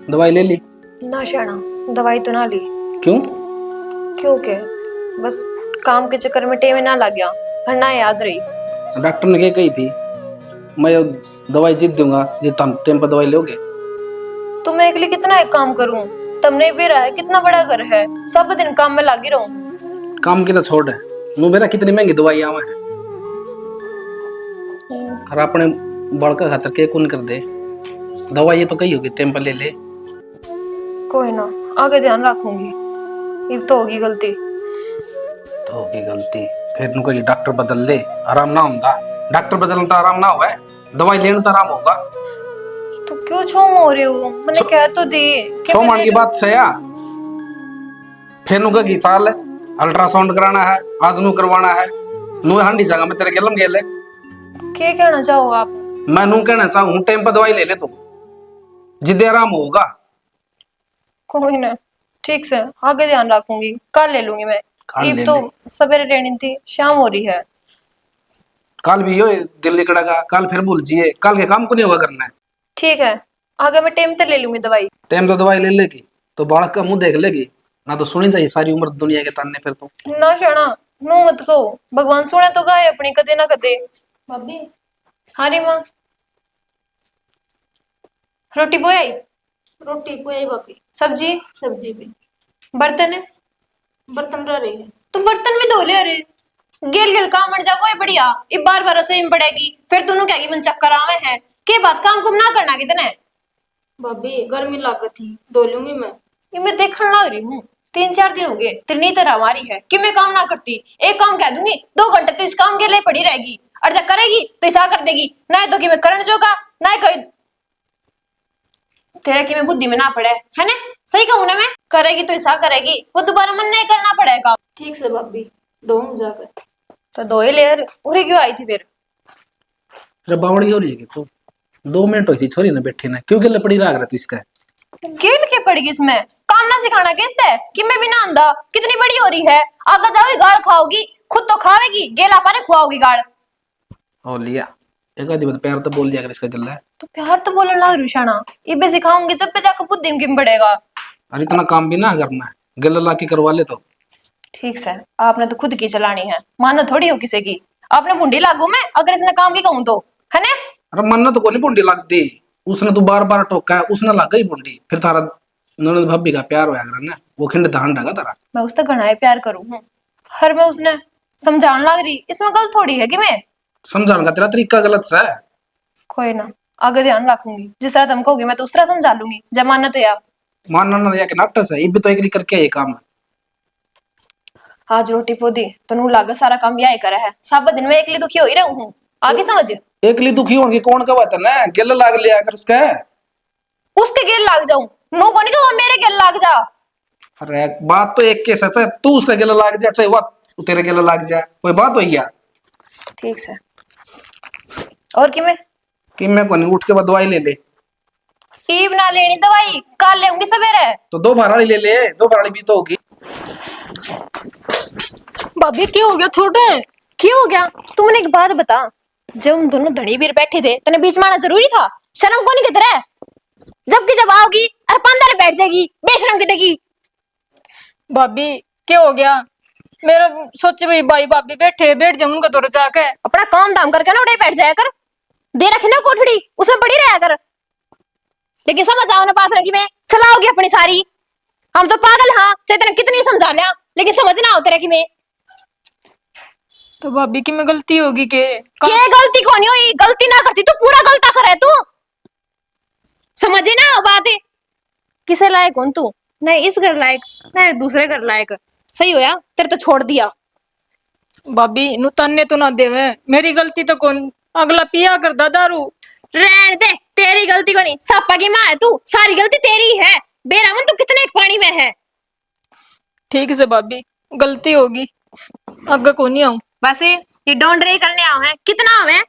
दवाई ले ली? ना शाना, दवाई तो ना ली। क्यों? क्यों के बस काम के चक्कर में टेम ना लग गया, पर ना याद रही। डॉक्टर ने क्या कही थी? मैं दवाई जीत दूंगा जितना तुम टाइम पर दवाई लोगे। तो मैं अकेले कितना एक काम करूं? तुमने भी रहा है, कितना बड़ा घर है, सब दिन काम में लगी रहूं। काम की तो छोड़ है, नु मेरा कितनी महंगी दवाई आवा है और अपने बड़का खातर के कौन कर दे। दवाई ये तो कही होगी टाइम पर ले ले। कोई ना, आगे ध्यान रखूंगी। अब तो होगी गलती। तो होगी गलती, फिर नु कही डॉक्टर बदल ले, आराम ना होगा। डॉक्टर बदलना तो आराम ना होगा, दवाई लेना तो आराम होगा। तो क्यों छोम हो रहे हो? मैंने कह तो दी कि मैं छोमान ले की लूं। बात से या फिर नु कही चाल अल्ट्रासाउंड कराना है, आज नु करवाना है। नु हंडी जगह में तेरे गलम गेले। क्या कहना चाहो आप? मैं नु कहना चाहूं टाइम पर दवाई ले ले तू, जिद्दे आराम होगा। कोई ना, ठीक से आगे ध्यान रखूंगी, कल ले लूंगी मैं। कल अब ले तो ले। सवेरे लेनी थी, शाम हो रही है। कल भी यो दिल्ली कड़ेगा, कल फिर भूल जिए, कल के काम को नहीं होगा करना है। ठीक है, आगे मैं टाइम तक ले लूंगी दवाई। टाइम तो दवाई ले लेगी तो बालक का मुंह देख लेगी ना, तो सुनी चाहिए सारी उम्र दुनिया के ताने। फिर तो ना शरणा, नो मत कहो, भगवान सुने तो गाय अपनी कदे ना कदे। भाभी हाँ रे माँ, रोटी बोई, रोटी पुआई भाभी। सब्जी, सब्जी भी। बर्तन है बर्तन रह रही है। तो बर्तन भी धो ले। अरे गेल गेल काम मर जा, वो बढ़िया। ये बार बार रसोई में पड़ेगी, फिर तूने कहेगी मन चक्कर आवे है। के बात काम कुम ना करना कितने? भाभी गर्मी लागत थी, धो लूंगी मैं। ये मैं देखने लग रही हूँ, 3-4 दिन हो गए तिरनी तरह हमारी है कि मैं काम ना करती। एक काम कह दूंगी, 2 घंटे तो इस काम के लिए पड़ी रहेगी, और जब करेगी तो ऐसा कर देगी ना, तो कि मैं करण जोगा ना कोई तेरा की मैं बुद्धि में ना पड़े है ना। सही कहूं ना मैं? करेगी तो ऐसा करेगी, वो दोबारा मन नहीं करना पड़ेगा। ठीक से भाभी, धो जाकर। तो दो ही लेयर उरे क्यों आई थी फिर? अरे बावड़ी हो रही है कि तू 2 मिनट हुई थी छोरी ने बैठी ना, क्यों गले पड़ी रहा तू इसका? गेल के पड़ेगी इसमें, काम ना सिखाना किससे कि मैं भी ना आंदा। कितनी बड़ी हो रही है, आगे जाओगी गाड़ खाओगी, खुद तो खावेगी, गेला पाने खुआओगी गाड़। हो लिया एक आधी बात प्यार तो बोल लिया अगर इसका गला है तो प्यार तो बोलने लग रही शाना, इबे सिखाऊंगी जब पे जाकर बुद्धि में किम पड़ेगा। और इतना काम भी ना करना है, गला ला के करवा ले तो। ठीक से, आपने तो खुद की चलानी है, मानो थोड़ी हो किसी की। आपने भुंडी लागू मैं अगर इसने काम की कहूं तो, है ना? अरे मन तो कोनी बुंडी लगती, उसने तो बार बार टोका है, उसने लग गई बुंडी। फिर तारा ननद भाभी का प्यार होया कर ना, वो खिंड धान डागा तारा। मैं उससे घना प्यार करूं हूं, हर मैं उसने समझाने लग रही, इसमें गलत थोड़ी है कि मैं समझाने का तेरा तरीका गलत सा है। कोई ना, आगे ध्यान रखूंगी, जिस तरह तुम कहोगे मैं तो उस तरह समझा लूंगी। जमाना तो या मानना ना या कि नाटक है, ये भी तो एक करके ये काम है। आज रोटी पोदी तो नू लागे सारा काम यही करा है, सब दिन में एकली दुखी हो ही रहूं हूं। आगे समझ? एकली दुखी होने की कौन का बात है ना, गल लाग लिया कर उसका। उसके गेल लाग जाऊं, नो कोनी कि वो मेरे गेल लाग जा। अरे बात तो एक के सच है, तू उसका गला लाग जा चाहे वो तेरे गला लाग जा, कोई बात हुई है? ठीक से, और कि मैं को नहीं उठ के बाद दवाई ले ले। ईब ना लेनी दवाई, कल लेऊंगी सवेरे। तो 2 भराड़ी ले ले, 2 भराड़ी भी तो होगी। भाभी क्या हो गया छोटे? क्यों हो गया? तू मुझे एक बात बता, जब हम दोनों धनी वीर बैठे थे तने बीच में आना जरूरी था? शर्म को नहीं किधर है? जबकि जब आओगी और पंदर बैठ जाएगी, बेशरम की देगी। भाभी क्या हो गया? मेरा सोचे भाई भाभी बैठ जाऊंगा तो जाके। अपना काम दाम करके ना उड़े बैठ जाया कर, दे रखी ना कोठड़ी, उसमें पड़ी रहा कर। लेकिन समझ आओ ना पास की मैं चलाओगी अपनी सारी। हम तो पागल, हाँ चाहे तेने कितनी समझा लिया, लेकिन समझ ना आओ तेरे की मैं। तो भाभी की मैं गलती होगी के? ये गलती कौन हुई? गलती ना करती तो पूरा गलता करे तू, समझे ना बात है? किसे लायक कौन तू? नहीं इस घर लायक, नहीं दूसरे घर लायक। सही होया तेरे तो छोड़ दिया। भाभी नु तन्ने तो ना देवे, मेरी गलती तो कौन? अगला पिया करदा दारू। रहने दे, तेरी गलती को नहीं, सापा की माँ है तू, सारी गलती तेरी है। बेरामन तू कितने पानी में है। ठीक से भाभी, गलती होगी, आगे को नहीं आऊं। बस ये डोंड रे करने आओ है, कितना आवे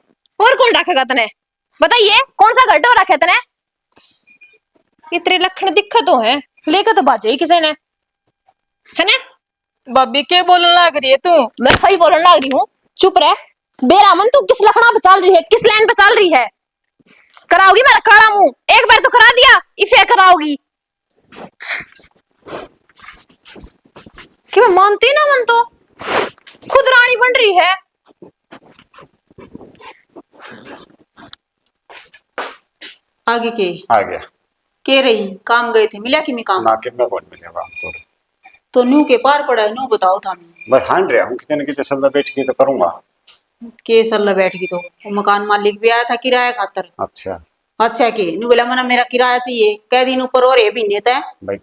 और कौन रखेगा तने? बताइए कौन सा घर डो रखे तने? इतने लक्षण दिक्कत तो है, लेकर तो बाजे ही किसी ने, है ना? भाभी क्या बोलने लग रही है तू? मैं सही बोलने लग रही हूँ, चुप रह। बेरामन तू किस लखना पे चल रही है, किस लाइन पे चल रही है? कराओगी मेरा काला मुंह, एक बार तो करा दिया, इसे कराओ। चलाओगी कि मैं मानती ना मन तो खुद रानी बन रही है। आगे के आ गया के रही काम गए थे, मिला कि मैं काम? ना कि मैं कौन मिलेगा तो न्यू के पार पड़ा है, न्यू बताओ था बस हांड रहा हूँ कितने न कितने सलाह बैठ के तो करूंगा। के सल्ला बैठ गई तो वो मकान मालिक भी आया था किराया खातर। अच्छा अच्छा के न्यू बोला मना मेरा किराया चाहिए, कै दिन ऊपर और ये भी नहीं था। भाई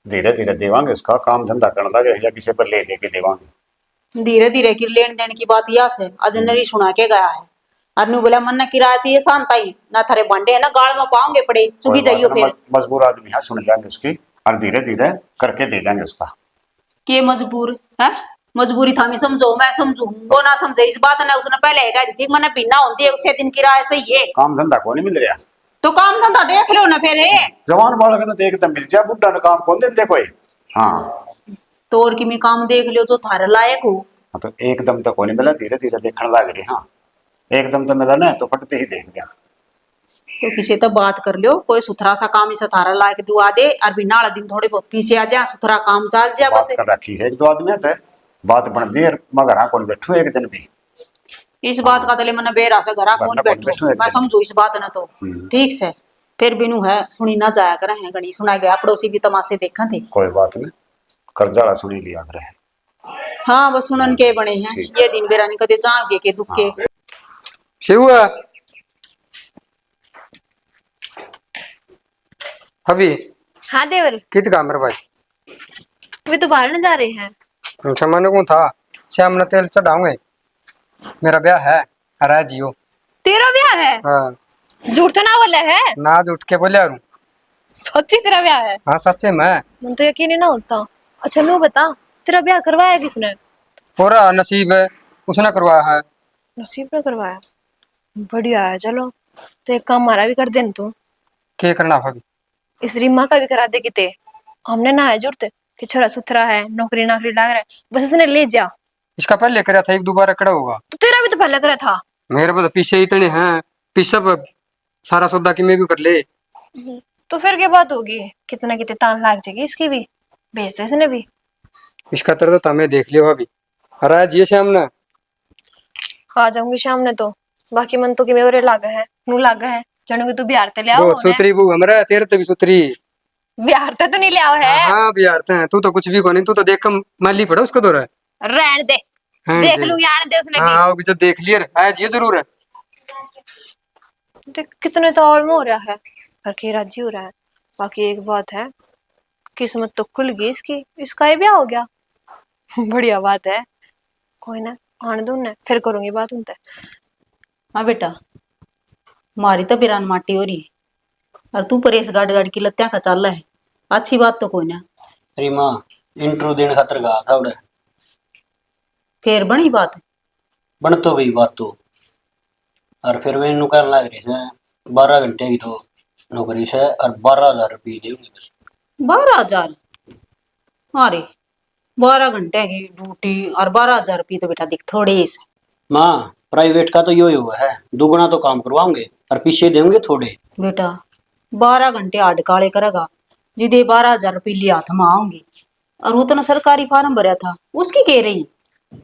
धीरे धीरे देवांगे, उसका काम धंधा करना लगे या किसी पर ले दे के देवांगे। धीरे धीरे की लेन देन की बात यह से अजनरी सुना के गया है। और न्यू बोला मन किराया चाहिए शांता ही ना थारे भांडे है ना गाड़ में पाओगे पड़े चुकी जाइयो फिर। मजबूर आदमी है, सुन लेंगे उसकी और धीरे धीरे करके दे देंगे उसका। के मजबूर है? मजबूरी था मैं समझो, मैं समझू वो ना समझे इस बात ने। उसने पहले कह दी थी मैंने बिना होती है उसे दिन किराया चाहिए। काम धंधा को नहीं मिल रहा तो काम धंधा देख लो ना फिर। जवान बालक ने देख तो मिल जाए, बुढ़ा ने काम कौन देते कोई। हाँ तो और कि मैं काम देख लियो जो थारे लायक हो। हाँ तो एकदम तो को नहीं मिला, धीरे धीरे देखने लग रही। हाँ एकदम तो मिला ना तो फटते ही देख गया। तो किसी तो बात कर लियो, कोई सुथरा सा काम इसे थारा लायक दुआ दे और बिना दिन थोड़े बहुत पीछे आ जा, सुथरा काम चल जा बात बस। कर रखी है एक दो आदमी थे, बात बन दी मगर हाँ कौन बैठू एक दिन भी। इस बात का तले मन बेरा से घरा कौन बैठो, मैं समझू इस बात न तो ठीक से। फिर बिनु है सुनी ना जाया करे हैं, गणी सुना गया पड़ोसी भी तमाशे देखा थे। कोई बात नहीं, कर्जा सुनी लिया रहे। हाँ बस सुनन के बने हैं ये दिन बेरा नहीं कदे जागे के दुख के। शिव अभी हाँ देवर, कित का मेरे भाई वे तो बाहर न जा रहे हैं। अच्छा मैंने को था श्याम ने तेल चढ़ाऊंगे, मेरा ब्याह है अरे जियो। तेरा ब्याह है? हाँ झूठ तो ना बोला है? ना उठ के बोले यार। सच्ची तेरा ब्याह है? हाँ सच्चे में। मन तो यकीन ही ना होता। अच्छा नो बता, तेरा ब्याह करवाया किसने? पूरा नसीब है उसने करवाया है। नसीब ने करवाया? बढ़िया है, चलो तो एक काम हमारा भी कर दे तू। क्या करना भाभी? इस रीमा का भी करा दे किते। हमने ना है जरूरत कि छोरा सुथरा है, नौकरी नाकरी लग रहा है, बस इसने ले जा। इसका पहले करा था, एक दोबारा कड़ा होगा। तो तेरा भी तो पहले करा था। मेरे पास पीछे इतने हैं, पीछे सारा सौदा की मैं भी कर ले। तो फिर क्या बात होगी, कितना कितने तान लाग जाएगी इसकी भी, भेज दे इसने भी। इसका तरह तो तमें देख लियो भाभी। अरे जिये श्याम ने आ जाऊंगी शाम ने तो। बाकी मन तो कि मेरे लागा है, नू लागा है जानो कि तू बिहार ते ले आओ। वो सुतरी बू हमरा तेरे ते भी सुतरी। बिहार ते तो नहीं ले आओ है। हाँ बिहार ते हैं, तू तो कुछ भी को नहीं, तू तो देख कम माली पड़ा उसको तो रहा। रहने दे, हाँ, देख लूंगी, आने दे उसने भी। हाँ अभी जो देख लिया आया जी जरूर है। देख कितने तो और में हो रहा है, पर के राजी हो रहा है। बाकी एक बात है, किस्मत तो खुल गई इसकी, इसका ही ब्याह हो गया। बढ़िया बात है। कोई ना, आने दो ना, फिर करूंगी बात उनसे। हाँ बेटा मारी तो बिरान माटी हो रही है और तू परेश गाड़ गाड़ की लत्या का चाल है, अच्छी बात तो कोई ना। अरे माँ इंट्रो देने खातर गया था उड़े। फिर बनी बात? बन तो गई बात तो। और फिर वे इन्नू कहने लग रही से 12 घंटे की तो नौकरी से और 12,000 रुपये देंगे बस। 12,000? अरे 12 घंटे की ड्यूटी और 12,000 रुपये तो बेटा दिख थोड़े से। माँ प्राइवेट का तो यो ही हुआ है, दुगना तो काम करवाओगे और पीछे देंगे थोड़े। बेटा 12 घंटे आड काले करेगा, जिदे 12,000 रुपये लिया हाथ में आऊंगी। और वो तो ना सरकारी फार्म भरा था, उसकी कह रही।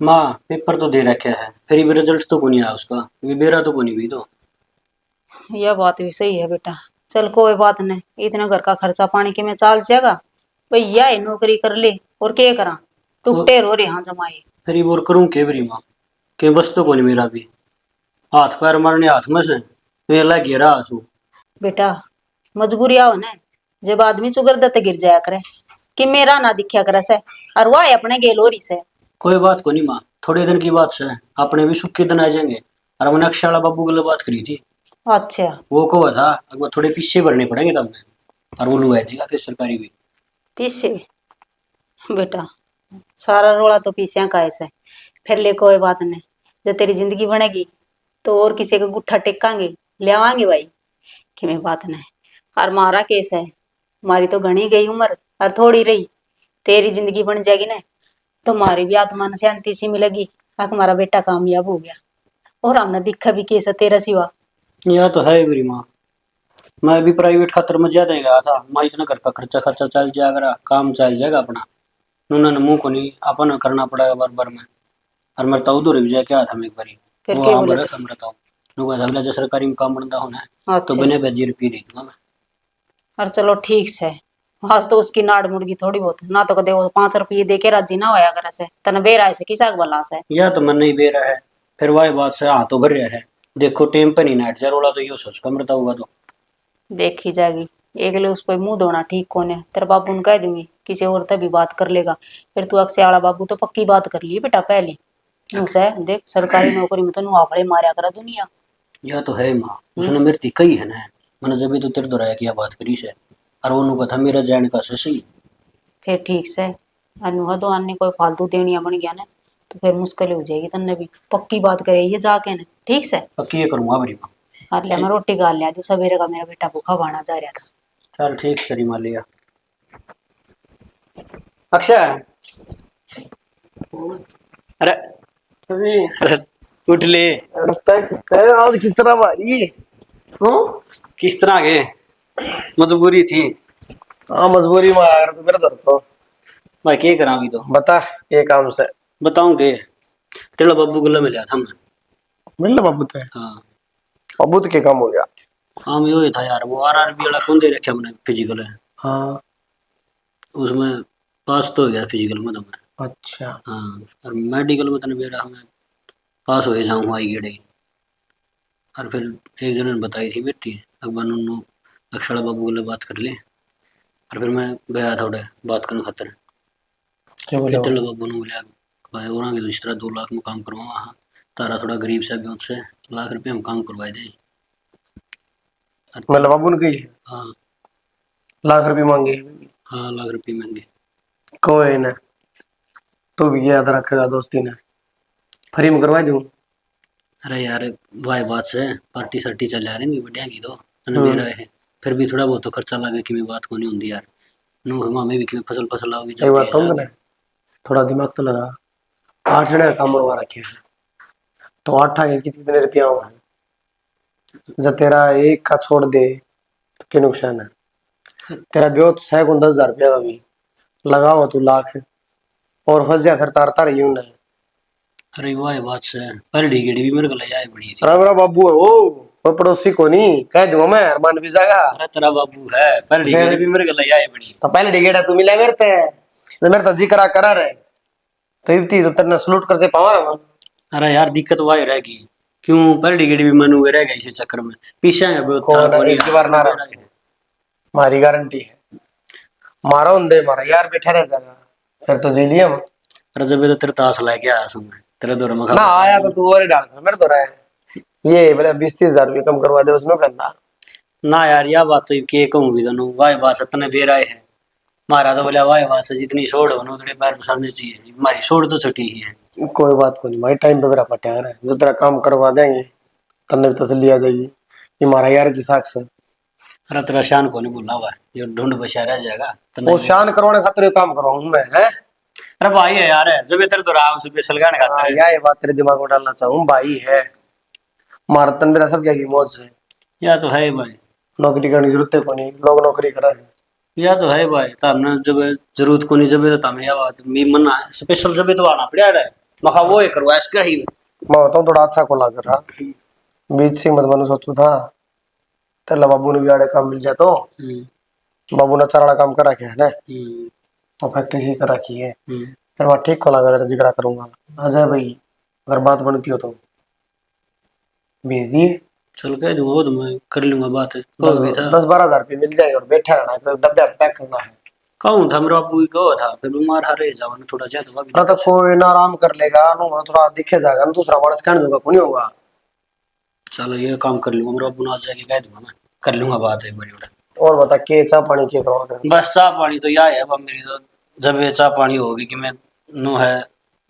माँ पेपर तो दे रखे है, फिर भी रिजल्ट तो को नहीं आया उसका, भी बेरा तो को नहीं भी तो। यह बात भी सही है बेटा, चल कोई बात नहीं, इतना घर का खर्चा पानी के में चाल जाएगा। भैया ये नौकरी कर ले और क्या करा, तू टेर हो रहे यहाँ जमाए। फिर ये बोर करूँ के बरी माँ के बस तो को नहीं मेरा भी, हाथ पैर मारने हाथ में से मैं ला घेरा आंसू। बेटा मजबूरी आओ ना, जब आदमी चुगर दत्त गिर जाया करे कि मेरा ना दिखा करे से, और वह अपने गेलोरी से। कोई बात को नहीं माँ, थोड़े दिन की बात से अपने भी सुख के दिन आ जाएंगे। और मैंने अक्षाला बाबू के लिए बात करी थी। अच्छा वो कहा था अगर थोड़े पीछे भरने पड़ेंगे तब में, और वो लुआ देगा फिर सरकारी भी। पीछे? बेटा सारा रोला तो पीछे का ऐसा है। फिर ले कोई बात नहीं, जब तेरी जिंदगी बनेगी तो और किसी का गुट्ठा टेकांगे ले आवांगे भाई, कि मैं बात नहीं। और मारा केस है, हमारी तो घनी गई उम्र और थोड़ी रही, तेरी जिंदगी बन जाएगी ना तो हमारी भी आत्मा न शांति सी मिलेगी, हमारा बेटा कामयाब हो गया। और हमने दिखा भी केस है तेरा सिवा। यह तो है बरी माँ, मैं अभी प्राइवेट खातर में ज्यादा ही गया था, मैं इतना घर का खर्चा खर्चा चल जाएगा, काम चल जाएगा अपना, उन्होंने मुंह को नहीं अपन करना पड़ेगा बार बार में। और मैं तो उधर भी जाके आया था मैं एक बारी, फिर वो क्या हाँ बोले बड़ा थे? कमरा था, नुका था जो सरकारी में काम बनता होना है तो अच्छा। बिना भेजी रुपये दे दूंगा मैं। और चलो ठीक से, आज तो उसकी नाड़ मुड़गी थोड़ी बहुत ना, तो कदे वो 5 रुपये दे के राजी ना होया करे से तन बेरा से किसा बला से। या तो मन नहीं दे रहा है, फिर वही बात से हाँ तो भर रहा है, देखो टेम पर नहीं नाट जा रोला तो यो सोच कमरता होगा तो देखी जाएगी। एक ले उस पर मुंह धोना ठीक कौन है, तेरे बाबू ने कह दूंगी किसी और तभी बात कर लेगा। फिर तू अक्से वाला बाबू तो पक्की बात कर लिए बेटा पहले। यूं से देख सरकारी नौकरी में तो नुआफड़े मारा करा दुनिया। या तो है माँ, उसने मेरे ती कही है ना, मैंने जब भी तो तेरे दोहराया किया बात करी से, और वो नु था मेरा जाने का से सही। फिर ठीक से अनुहा तो आने कोई फालतू देनिया बन गया ना, तो फिर मुश्किल हो जाएगी तन्ने भी। पक्की बात करे ये जाके ना ठीक से। पक्की ये करूंगा बरी माँ। और ले मैं रोटी खा लिया जो सवेरे का मेरा बेटा भूखा बाना जा रहा था। चल ठीक सरी मान लिया। अक्षय अरे अरे, उठ ले। आज किस तरह भाई? किस तरह के मजबूरी थी। हाँ मजबूरी में आया तो मेरा दर्द तो भाई क्या करा अभी तो बता ये काम से बताऊं के तेरा बाबू गला मिला था मैं। मिल लो बाबू ते हाँ बाबू तो क्या काम हो गया? काम यो ही था यार, वो आरआरबी वाला कौन दे रखा मैंने फिजिकल है, हाँ उसमें पास तो हो गया फिजिकल में तो मैं। अच्छा हाँ और मेडिकल में तने बेरा हमें पास हो जाऊँ आई गेड़े। और फिर एक जने ने बताई थी मेरी अकबर उन्होंने अक्षरा बाबू को बात कर ली, और फिर मैं गया थोड़े बात करने खातर। क्या बोले वो? तेरे बाबू ने बोला भाई और आगे तो इस तरह 2 लाख में काम करवाऊँ, हाँ तारा थोड़ा गरीब से भी उनसे ₹1,00,000 में काम करवाए दे। मतलब बाबू ने कही हाँ ₹1,00,000 मांगे? हाँ ₹1,00,000 महंगे। कोई ना तू भी याद रखेगा दोस्ती ने फ्री में करवा दूं। अरे यार भाई बात से पार्टी सर्टी चल जा रही बढ़िया की तो तने मेरा है, फिर भी थोड़ा बहुत तो खर्चा लगे कि मैं बात को नहीं होती यार, नो हम हमें भी कि फसल फसल आओगी एक बात तो ना थोड़ा दिमाग तो लगा। 8 जने का काम बनवा रखे हैं तो 8 आगे कितने रुपया हुआ है? जब तेरा एक का छोड़ दे तो क्या नुकसान है? तेरा ब्योत 10,000 का भी लगाओ तू लाख और फंस जा फिर तारता रही हूं। अरे वाह बात से पहले डिगेडी भी मेरे को ले आए बड़ी थी। अरे मेरा बाबू है वो पड़ोसी को नहीं कह दूंगा मैं मान भी जाएगा। अरे तेरा बाबू है पहले डिगेडी भी मेरे को ले आए बड़ी। तो पहले टिकट है तू मिला मेरे ते तो मेरे तो जिक्र करा रहे तो इब्ती तो तेरे सलूट करते पावा ना। अरे यार दिक्कत वही रहेगी, क्यों पहले डिगेडी भी मनु रह गई इस चक्कर में पीछे है बहुत था कौन है? एक बार ना रहा मारी गारंटी है मारो दे मारा यार बैठा रह जाएगा फिर तो जी लिया। अरे जब तो तेरे ताश लेके आया समय तेरे दौर में ना आया तो तू और ही डाल मेरे तो रहा है ये बोले 20-30 हज़ार कम करवा दे उसमें कहता ना यार यह बात तो के कहूंगी दोनों वाह बात इतने बेर आए है मारा तो बोला वाह बात से जितनी छोड़ हो ना उतने पैर पसारने चाहिए, हमारी छोड़ तो छोटी ही है। कोई बात को नहीं भाई टाइम पे मेरा पट्या है जो तेरा काम करवा देंगे तन्ने भी तसल्ली आ जाएगी ये मारा यार की साख से। अरे तेरा शान को नहीं बोला हुआ जो ढूंढ बचा रह जाएगा वो शान करवाने खातिर ये काम करवाऊं मैं है। अरे भाई है यार जब तेरे तो राम स्पेशल गाने गाते हाँ, ये बात तेरे दिमाग में डालना चाहूँ भाई है मारा तन मेरा सब क्या की मौज से या तो है भाई नौकरी करने की जरूरत है को नहीं लोग नौकरी करा है। या तो है भाई तमने जब जरूरत को नहीं जब तो तमें या बात मी मना स्पेशल जब तो आना पड़ा है मखा वो है करवा इसका ही मैं बताऊँ थोड़ा अच्छा को लगा था बीच से मत मैंने सोचू था तेरा बाबू ने भी आड़े काम मिल जाए तो बाबू ने चारा काम करा के है ना और फैक्ट्री ही करा की है फिर मैं ठीक को लगा जिगड़ा करूंगा अजय भाई अगर बात बनती हो तो भेज दिए चल कह दूंगा वो तो मैं कर लूंगा बात हो गई था 10-12 हज़ार मिल जाएगा और बैठा रहना है डब्बे पैक करना है। कहूँ था मेरा बाबू कहो था फिर बीमार हरे जाओ ना थोड़ा ज्यादा ना तो कोई ना आराम कर लेगा नो थोड़ा दिखे जाएगा ना दूसरा मानस कहने दूंगा को नहीं होगा। चलो ये काम कर लूंगा मेरा बाबू ना आ जाके कह दूंगा मैं कर लूंगा बात एक बारी और बता के चाह पानी के करवा बस चाह पानी तो यह है अब मेरी तो जब ये चाह पानी होगी कि मैं नो है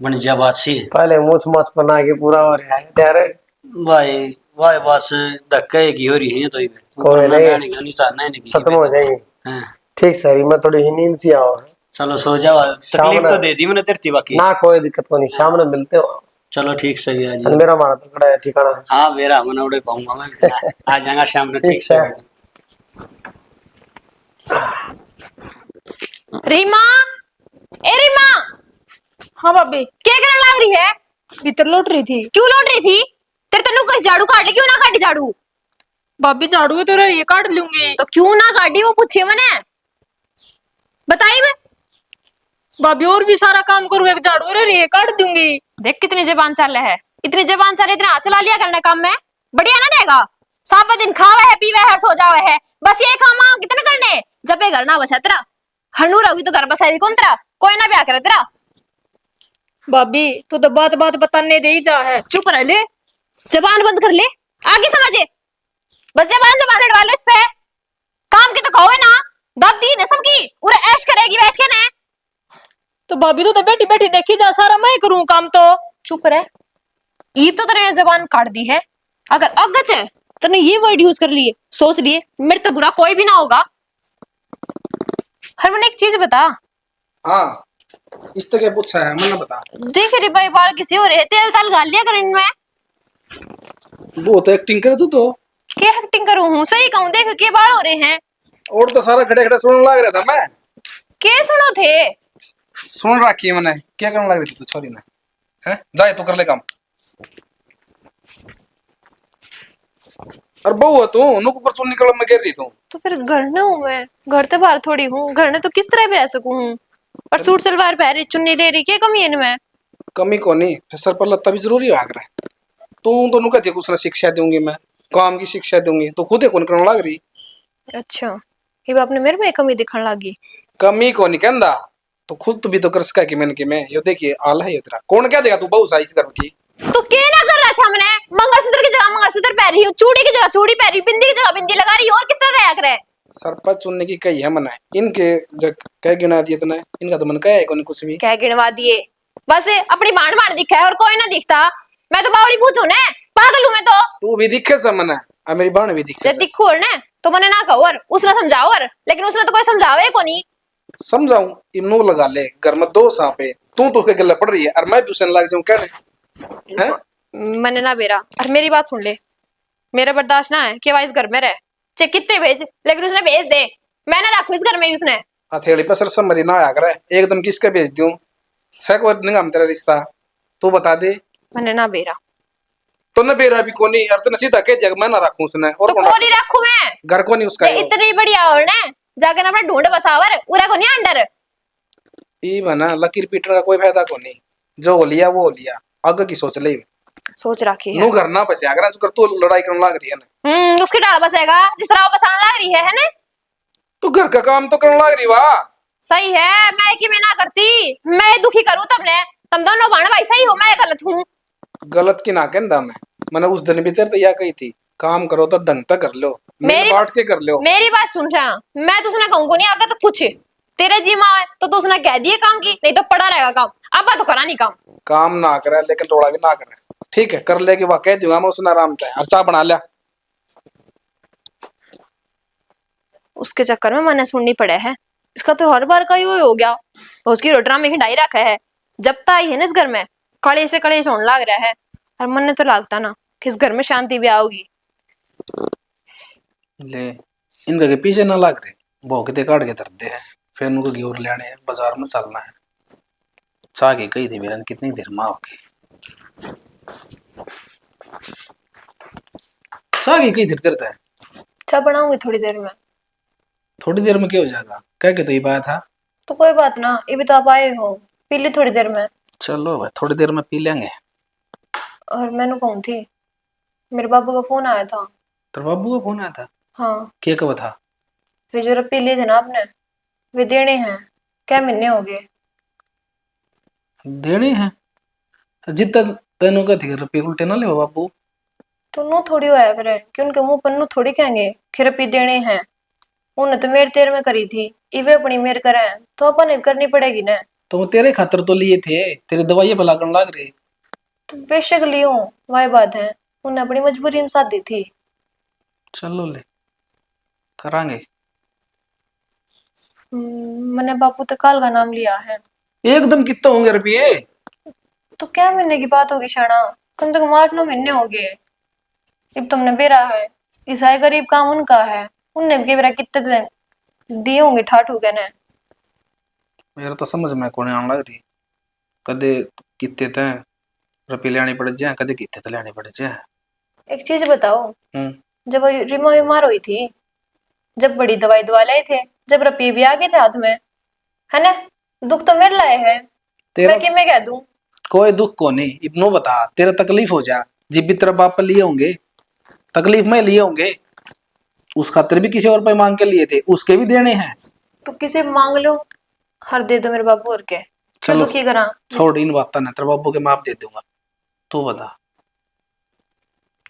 बन जा बात सी पहले मूछ माछ बना के पूरा हो रहा है तेरे भाई वाह बात से धक्का की हो रही है तो कोई नहीं नहीं खत्म हो जाएंगे। हाँ। ठीक सर मैं थोड़ी ही नींद सी आओ चलो सो जाओ तकलीफ तो दे दी मैंने तेरी बाकी ना कोई दिक्कत को नहीं शाम में मिलते हो। चलो ठीक सही आज चल मेरा मारा तो खड़ा है ठिकाना हाँ मेरा हमने उड़े पाऊंगा मैं आ जाएगा शाम में ठीक से। रीमा, ए रीमा, हाँ भाभी, क्या करने लग रही है? भीतर लौट रही थी। क्यों लौट रही थी? तेरे तन्नू कोई झाड़ू काट ले, क्यों ना काटी झाड़ू? भाभी झाड़ू है तेरा, ये काट लूंगी। तो क्यों ना काटी, वो पूछे मैंने, बताई मैं। भाभी और भी सारा काम करूँ, एक झाड़ू है ये काट दूंगी। देख कितनी जबान चल है, इतनी जबान चल, इतना हाथ चला लिया करने काम में, बढ़िया ना रहेगा। सारा दिन खावा है, पीवा है, सो जावा है, बस ये काम कितने करने। जब ये घर ना बसा तेरा, हनूर होगी तो घर बसाएगी कौन तेरा? कोई ना ब्याह करे तेरा। भाभी तू तो बात बात बताने दे ही जा है। चुप रह ले, जबान बंद कर ले, आगे समझे। बस जबान जबान लड़वा लो इस पे। काम की तो कहो है ना, दादी ने सबकी उरे ऐश करेगी बैठ के ने। तो भाभी तू तो बैठी बैठी देखी जा, सारा मैं करूँ काम तो। चुप रह, ईब तो तेरे जबान काट दी है। अगर अगत है तूने ये वर्ड यूज कर लिए, सोच लिए मेरे तो बुरा कोई भी ना होगा। हरमन एक चीज बता। हाँ, इस तो क्या पूछा है, मैंने बता। देख रे भाई, बाल किसी हो रहे, तेल ताल गाल लिया कर इनमें। वो तो एक्टिंग करे तू तो। क्या एक्टिंग करूं हूँ, सही कहूँ, देख के बाल हो रहे हैं। और तो सारा खड़े खड़े सुनने लग रहा था मैं। क्या सुनो थे? सुन रखी है मैंने, क्या करने लग रही थी तू छोरी ने? हैं, जाए तो कर ले काम। और बहू है तू, नुक ऊपर चुन निकल मैं गिर रही तू। तो फिर घर न हूँ मैं, घर तो बाहर थोड़ी हूँ। घर ने तो किस तरह भी रह सकूं हूँ, और सूट सलवार पहन चुन्नी ले रही, क्या कमी है इनमें? कमी को नहीं, फिर सर पर लत्ता भी जरूरी है आगरा। तू तो नुका थी कुछ ना शिक्षा दूंगी मैं, काम की शिक्षा दूंगी, तो खुद ही कौन करने लग रही। अच्छा, ये बाप ने मेरे में कमी दिखने लगी। कमी को नहीं कहंदा, तो खुद तो भी तो कर सका कि मैंने कि मैं यो देखिए आला है यो तेरा, कौन क्या देगा तू बहू सा इस घर की। तो क्या ना कर रहा था मैंने? मंगलसूत्र की जगह मंगलसूत्र पहन रही हूँ, चूड़ी की जगह चूड़ी पहन रही हूँ, बिंदी की जगह बिंदी लगा रही हूँ, और किस तरह रहा करे? सर पर चुनने की कही है मना, इनके जब कह गिना दिए तूने, इनका तो मन कह है कोई कुछ भी। क्या गिनवा दिए? बस अपनी भाण भाण दिखा है और कोई ना दिखता। मैं तो बावड़ी पूछू ने, पागल हूँ मैं तो। तू भी दिखे से मना, और मेरी बहन भी दिखे जब दिखू और ने तो मने ना कहो, और उसने समझाओ, और लेकिन उसने तो कोई समझावे को नहीं। समझाऊं इमनू लगा ले, घर में दो सांपे, तू तो उसके गले पड़ रही है और मैं भी उसे लग जाऊं कहने हैं। मैंने ना बेरा, और मेरी बात सुन ले, मेरा बर्दाश्त ना है कि वह इस घर में रहे, चाहे कितने भेज, लेकिन उसने भेज दे, मैं ना रखू इस घर में ही उसने। हथेली पर सरसम मरी ना आया करे, एकदम किसके भेज दूं? सैको निगम तेरा रिश्ता, तू बता दे। मैंने ना बेरा, तो न बेरा भी कोनी, और तो सीधा कह दिया मैं ना रखूं उसने, और तो कौन कौन ही रखू मैं? घर को नहीं उसका ये इतनी बढ़िया और ने जाके ना अपना ढूंढ बसावर, उरा को नहीं अंडर। ई बना लकीर पीटने का कोई फायदा को नहीं, जो हो लिया वो हो लिया, आगे की सोच ले। सोच रखी है नु घर ना बचे अगर कर तू लड़ाई करने लग रही है ना। उसकी डाल बसेगा जिस तरह वो बसाने लग रही है ना। तू घर का काम तो करने लग रही वाह। सही है, मैं कि मैं ना करती, मैं दुखी करूं तुमने, तुम दोनों भाण भाई सही हो, मैं गलत हूँ। गलत की ना कहंदा मैंने उस दिन भी तेरे तो यह कही थी, काम करो तो ढंग तक कर लो, मेरी बांट के कर लो। मेरी बात सुन रहा, मैं तो उसने कहूंगा नहीं, आगे तो कुछ तेरे जी माँ है तो उसने कह दिए काम की, नहीं तो पड़ा रहेगा काम। अब तो करा नहीं काम, काम ना करे लेकिन रोड़ा भी ना करे, ठीक है कर लेगी, वह कह दूंगा मैं उसने आराम से, अच्छा बना लिया। उसके चक्कर में मैंने सुननी पड़े है, इसका तो हर बार का ही हो गया। उसकी रोटरा में हिंडाई रखा है, जब तक आई है ना इस घर में कड़े से कड़े होने लग रहा है, और मन ने तो लगता ना कि इस घर में शांति भी आओगी। ले इनके के पीछे ना लग रहे, भोगते काट के धरते हैं, फिर उनको घी और लेने हैं, बाजार में चलना है। चाह के कही थी मेरन कितनी देर में होगी, चाह के कही देर है। चाय बनाऊंगी थोड़ी देर में। थोड़ी देर में क्या हो जाएगा, कह के तो ये बात था। तो कोई बात ना, ये भी तो आप आए हो, पी ली थोड़ी देर में। चलो भाई थोड़ी देर में पी लेंगे। और मैंने कहूँ थी, मेरे बाबू का फोन आया था। तो बाबू का फोन आया था? हाँ, क्या कहा था? वे जो पी लिए थे ना आपने, वे देने हैं, क्या महीने हो गए? देने हैं? जितना तेनों का थी रुपये उल्टे ना ले बाबू। तो नो थोड़ी होया करे कि उनके मुंह पर नो थोड़ी कहेंगे कि रुपये देने हैं। उन्होंने तो मेरे तेर में करी थी, इवे अपनी मेरे करे तो अपन करनी पड़ेगी ना। तो वो तेरे खातर तो लिए थे, तेरी दवाइयां भला करने लग रही। तो बेशक लियो, वही बात है, उन्हें अपनी मजबूरी में साथ दी थी। चलो ले करांगे। मैंने बापू तो काल का नाम लिया है। एकदम कितना होंगे रुपये? तो क्या महीने की बात होगी शाना, कम से कम 8-9 महीने हो गए। अब तुमने बेरा है, ईसाई गरीब काम उनका है, उनने भी मेरा कितने दिन दिए होंगे ठाठू के ने। मेरा तो समझ में कौन आने लग रही। कदे कितने तय रुपये लेने पड़ जाए, कदे कितने तो लेने पड़ जाए। एक चीज बताओ, हम्म। जब रिमा बीमार हुई थी, जब बड़ी दवाई दवा लाए थे, जब रुपये भी आ गए थे हाथ में, है ना, दुख तो मेरे लाए है। तेरा मैं कि मैं कह दूं, कोई दुख को नहीं, इतनो बता तेरा तकलीफ हो जा, जिब भी तेरा बाप लिए होंगे तकलीफ में लिए होंगे, उस खातिर भी किसी और पे मांग के लिए थे, उसके भी देने हैं। तो किसे मांग लो, हर दे दो मेरे बाबू और के, क्यों चलो दुखी करा। छोड़ इन बातों ने, तेरे बाबू के माप दे दूंगा, तू बता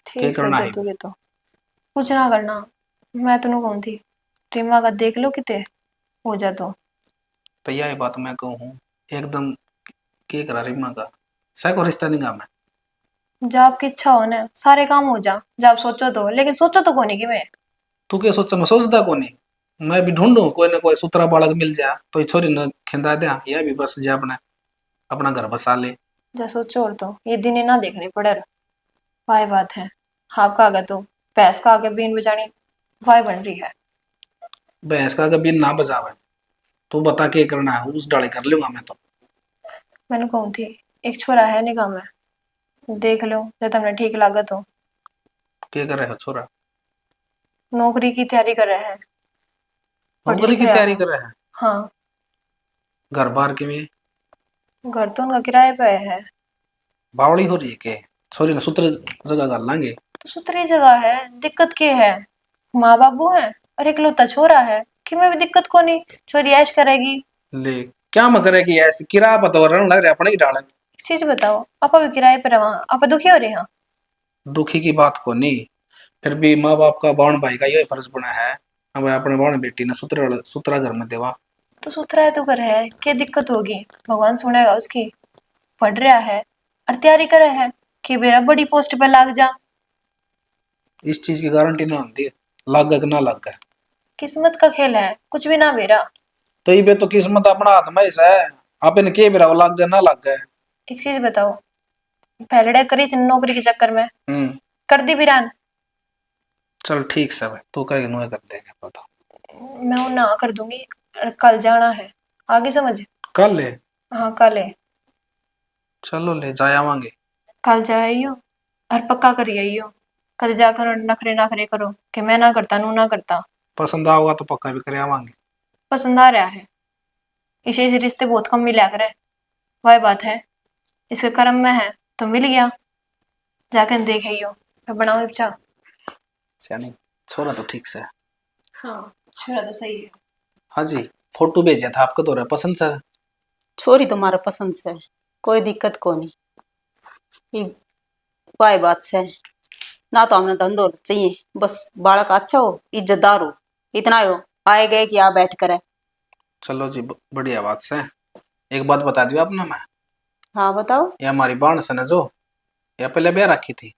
क्या ठीक से करना दे है। दोगे तो कुछ ना करना। मैं तेनू कहूं थी, रीमा का देख लो किते हो जा तो यही बात मैं कहूँ एकदम, क्या करा रिमा का सह को रिश्ता नहीं मैं। जब आपकी इच्छा हो ना सारे काम हो जा, जब आप सोचो तो, लेकिन सोचो तो कोनी कि मैं। तू क्या सोचा, मैं सोचता को नहीं, मैं भी ढूंढूं कोई ना कोई सुतरा बालक मिल जाए तो ये छोरी न खिंदा दे, यह भी बस जा अपना अपना घर बसा ले। जा सोचो और तो ये दिन ही ना देखने पड़े। वाह बात है, आपका आगे तो भैंस का आगे बीन बजानी वाह बन रही है। भैंस का कभी ना बजावे, तू बता क्या करना है, उस डाले कर लूंगा मैं तो। मैंने कहूं थी, एक छोरा है निगाह में, देख लो जो तुमने ठीक लागत हो। क्या कर रहे हो छोरा। नौकरी की तैयारी कर रहे हैं, पढ़ नौकरी लिख की रहा तैयारी है। कर रहे हैं। हाँ, घर बार के में घर तो उनका किराए पे है। बावड़ी हो रही है के, छोरी ने सूत्र जगह कर लांगे। तो सुथरी जगह है, दिक्कत क्या है, माँ बाबू है और इकलौता छोरा है, कि मैं भी दिक्कत को नहीं, छोरी ऐश करेगी। ले क्या मैं करेगी ऐसी, किराया पता वरण लग रहा अपने ही डाले। एक चीज बताओ, आपा भी किराए पे रहा, आपा दुखी हो रहे हैं। दुखी की बात को नहीं, फिर भी माँ बाप का बाण भाई का यही फर्ज बना है, अब अपने बाण बेटी ने सूत्र सूत्रा घर में देवा। तो सुथरा है तो कर है, क्या दिक्कत होगी, भगवान सुनेगा उसकी। पढ़ रहा है और तैयारी कर रहा है कि मेरा बड़ी पोस्ट पे लग जा। इस चीज की गारंटी ना होती, लग गए कि ना लग गए। किस्मत का खेल है, कुछ भी ना मेरा। तो ये तो किस्मत अपना हाथ में है, आप इन के बेरा लग गए ना लग गए। एक चीज बताओ, पहले करी थी नौकरी के चक्कर में, कर दी बिरान। चल ठीक सब है, तो कह नुआ कर देंगे पता। मैं वो ना कर दूंगी, और कल जाना है, आगे समझ। कल ले, हाँ कल है, चलो ले जाए आवांगे। कल जाइयो और पक्का करिए आइयो, कल जाकर नखरे नखरे करो कि मैं ना करता नू ना करता। पसंद आओगा तो पक्का भी करे आवांगे। पसंद आ रहा है, इसे से रिश्ते बहुत कम मिला करे, वह बात है, इसके कर्म में है तो मिल गया, जाकर देखियो मैं बनाऊं इच्छा। सियानी छोरा तो ठीक से। हाँ छोरा तो सही है। हाँ जी, फोटो भेजा था आपको तो पसंद सर। छोरी तुम्हारा पसंद से, कोई दिक्कत को नहीं। ये कोई बात से ना, तो हमने धन दौलत चाहिए, बस बालक अच्छा हो, इज्जतदार हो, इतना ही हो, आए गए कि यहाँ बैठ कर है। चलो जी बढ़िया बात से। एक बात बता दियो आपने, मैं हाँ बताओ। ये हमारी बाण से न जो या पहले ब्याह रखी थी।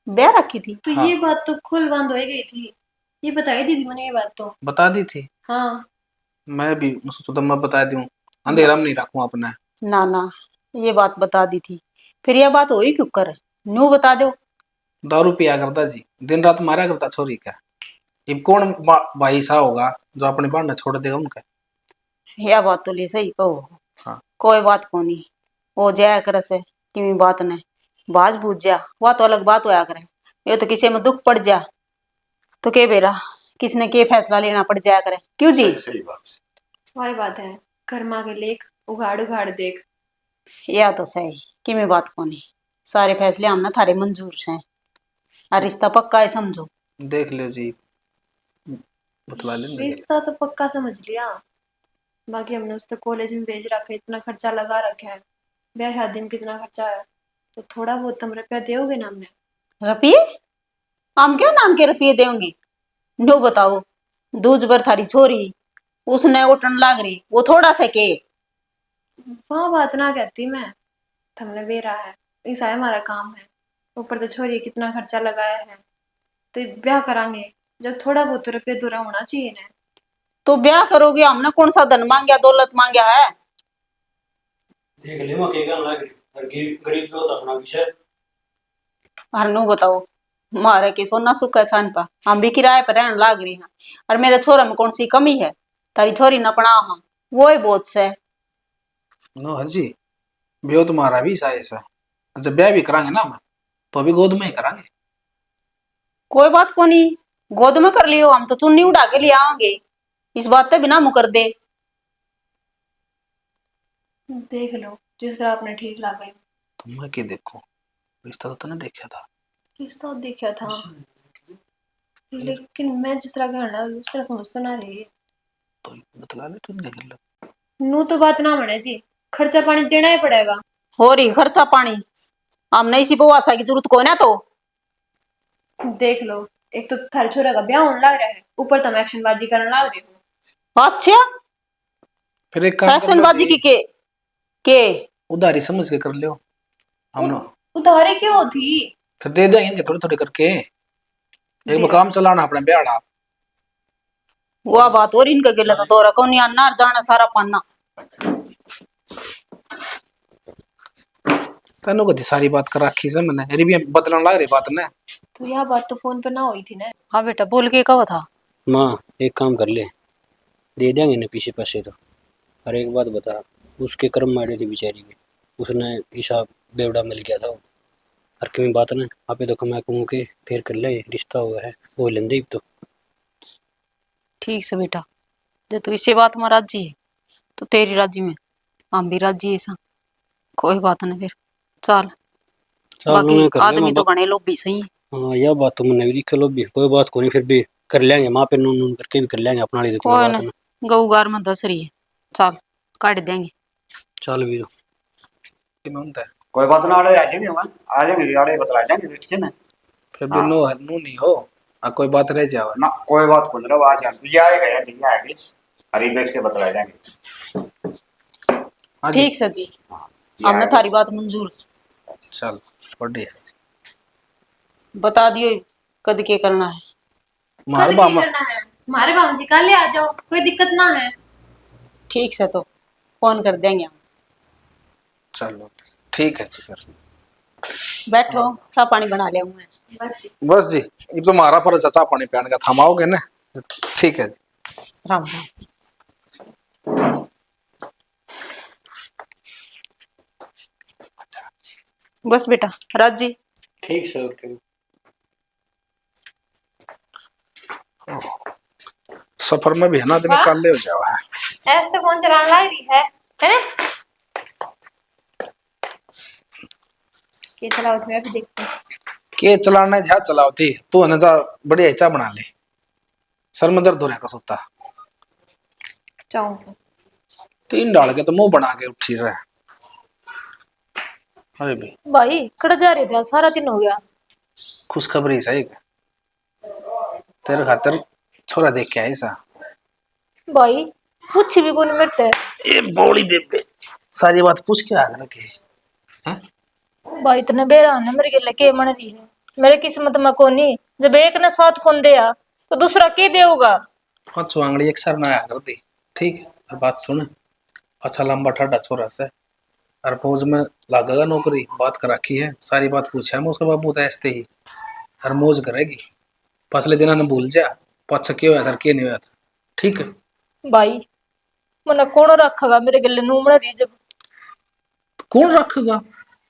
ब्याह रखी थी तो हाँ। ये बात तो खुल बंद हो गई थी, ये बताई दीदी मैंने ये बात तो। बता दी थी। हाँ मैं भी सोचता तो मैं बता दूं, अंधेरा में नहीं रखूं अपने। ना ना, ये बात बता दी थी, फिर यह बात हुई क्यों कर, न्यू बता दो। दारू पिया करता जी, दिन रात मारा करता छोरी का। अब कौन भाई सा होगा जो अपने बाण छोड़ देगा उनका। यह बात तो ले सही कहो। हाँ। कोई बात को नहीं, वो जाया करे से कि बात ने बाज बूझ जा, वह तो अलग बात होया करे। ये तो किसी में दुख पड़ जा तो के बेरा किसने के फैसला लेना पड़ जाया करे, क्यों जी। सही बात। वही बात है, कर्मा के लेख उगाड़ उगाड़ देख। यह तो सही कि मैं बात को नहीं, सारे फैसले हमने थारे मंजूर से, और रिश्ता पक्का है समझो। देख लो जी, बतला लेना। रिश्ता तो पक्का समझ लिया, बाकी हमने उसको कॉलेज में भेज रखा है, इतना खर्चा लगा रखा है, ब्याह शादी में कितना खर्चा है, तो थोड़ा बहुत तुम रुपया दोगे ना हमने। रुपये हम क्यों नाम के रुपये देंगे, नो बताओ। दूज भर थारी छोरी उसने उठन लाग रही, वो थोड़ा सा के। वहाँ बात ना कहती मैं, तुमने बेरा है, ऐसा है हमारा काम है, ऊपर तो छोरी कितना खर्चा लगाया है, तो ब्याह करांगे जब थोड़ा बहुत रुपये दूरा होना चाहिए ना। तो ब्याह करोगे, हमने कौन सा धन मांगया दौलत मांगया है। देख ले मैं क्या लग रही, और गरीब भी होता अपना विषय। हर नो बताओ, मारे के सोना सुखा छान पा, हम भी किराए पर रहने लाग रही हैं। और मेरे छोरा में कौन सी कमी है? तारी छोरी न पड़ा हाँ, वो ही बहुत से। नो हजी, ब्याह तुम्हारा भी साइस है। जब ब्याह भी करांगे ना मैं, तो अभी गोद में ही करांगे। कोई बात को नहीं, गोद में कर लियो, हम तो चुन्नी उड़ा के ले आएंगे। इस बात पे बिना मुकर दे। देख लो जिस तरह आपने ठीक लगे। तो मैं क्या देखूं, रिश्ता तो तूने देखा था। रिश्ता देखा था, लेकिन मैं जिस तरह कहना उस तरह समझ तो ना रही। तो बतला ले तूने क्या कर लो। नू तो बात ना मने जी, खर्चा पानी देना ही पड़ेगा। हो रही खर्चा पानी, हम नहीं सी बवासा की जरूरत कोई ना। तो देख लो, एक तो थारे छोरा का ब्याह होने लग रहा है, ऊपर तुम एक्शन बाजी करने लग रहे हो। अच्छा, फिर एक काम कर एक्शन लो बाजी जी, की के उधारी समझ के कर लियो। हम ना उधारे क्यों थी? फिर दे देंगे इनके थोड़े थोड़े करके। एक बार काम चलाना अपने ब्याड़ा। वो बात और इनका गिला तो तोरा कौन नार जाना सारा पाना। तेनों को सारी बात कर रखी से मैंने, अरे भी बदलने लग रही बात ने। तो यह बात तो फोन पे ना हुई थी ना। हाँ बेटा, बोल के कहा था? माँ एक काम कर ले, दे देंगे ना पीछे पैसे तो। और एक बात बता, उसके कर्म मारे थे बेचारी के, उसने हिसाब बेवड़ा मिल गया था। और क्यों बात ना आप तो कमा कमू के फिर कर ले, रिश्ता हुआ है वो लेंदे तो। ठीक से बेटा, जो तू इसे बात में राजी है तो तेरी राजी में हम भी राजी है। सा कोई बात नहीं, फिर चल। बाकी आदमी तो गणे लोग भी सही है। हाँ यह बात तो मैंने भी लिखा लो भी, कोई बात को नहीं, फिर भी कर लेंगे माँ पे नून करके भी कर लेंगे अपना लिए। कोई ना, गऊ गार में दस रही है, चल काट देंगे। चल भी तो कोई बात ना, आड़े आ जाएंगे वहाँ, आ जाएंगे आड़े बतला जाएंगे बैठ के ना। फिर भी नो नू नहीं हो, कोई बात रह जाओ ना कोई बात को ना, आज यार ये आएगा यार, ये आएगा, अरे बैठ के बतला जाएंगे। ठीक से जी, हमने थारी बात मंजूर। चल बढ़िया, बता दियो कद के करना है। मारे कद बामा करना है, हमारे बाबू जी कल आ जाओ, कोई दिक्कत ना है। ठीक से, तो फोन कर देंगे हम। चलो ठीक है जी, फिर बैठो, चाय पानी बना ले मैं। बस जी, बस जी, ये तो मारा पर चाचा पानी पीने का थमाओगे ना। ठीक है जी, राम राम। बस बेटा राजी। ठीक से ओके। सफर में भी है ना आदमी काले हो जाओ है। ऐसे फोन चलाने लग रही है ना? के चलाओ मैं भी देखती हूँ। के चलाना जा चलाओ थी तू है ना, जा बढ़िया चा बना ले। सर में दर्द हो रहा का सोता चाहूँ 3 डाल के तो मुंह बना के उठी से। अरे भाई कड़ जा रहे थे, सारा दिन हो गया। खुशखबरी सही तेरे खातर छोरा देख के आई सा। भाई कुछ भी कौन मरते। ये बौड़ी बेबे सारी बात पूछ के आ गए के हैं। भाई इतने बेरा ने मेरे के के मन रही है, मेरे किस्मत में कोनी। जब एक ने साथ कौन दिया तो दूसरा के देगा। हाँ चुआंगड़ी एक सर ना आया कर दी, ठीक है। और बात सुन, अच्छा लंबा ठाडा छोरा से, और फौज में लागेगा नौकरी, बात कर रखी है, सारी बात पूछा मैं उसके बाबू तो ऐसे ही हर मौज करेगी। पिछले दिना ने भूल जा पाछा क्या हुआ था क्या नहीं हुआ था, ठीक है। भाई मना कौन रखेगा मेरे गले नूमड़ा रही जब। कौन रखेगा,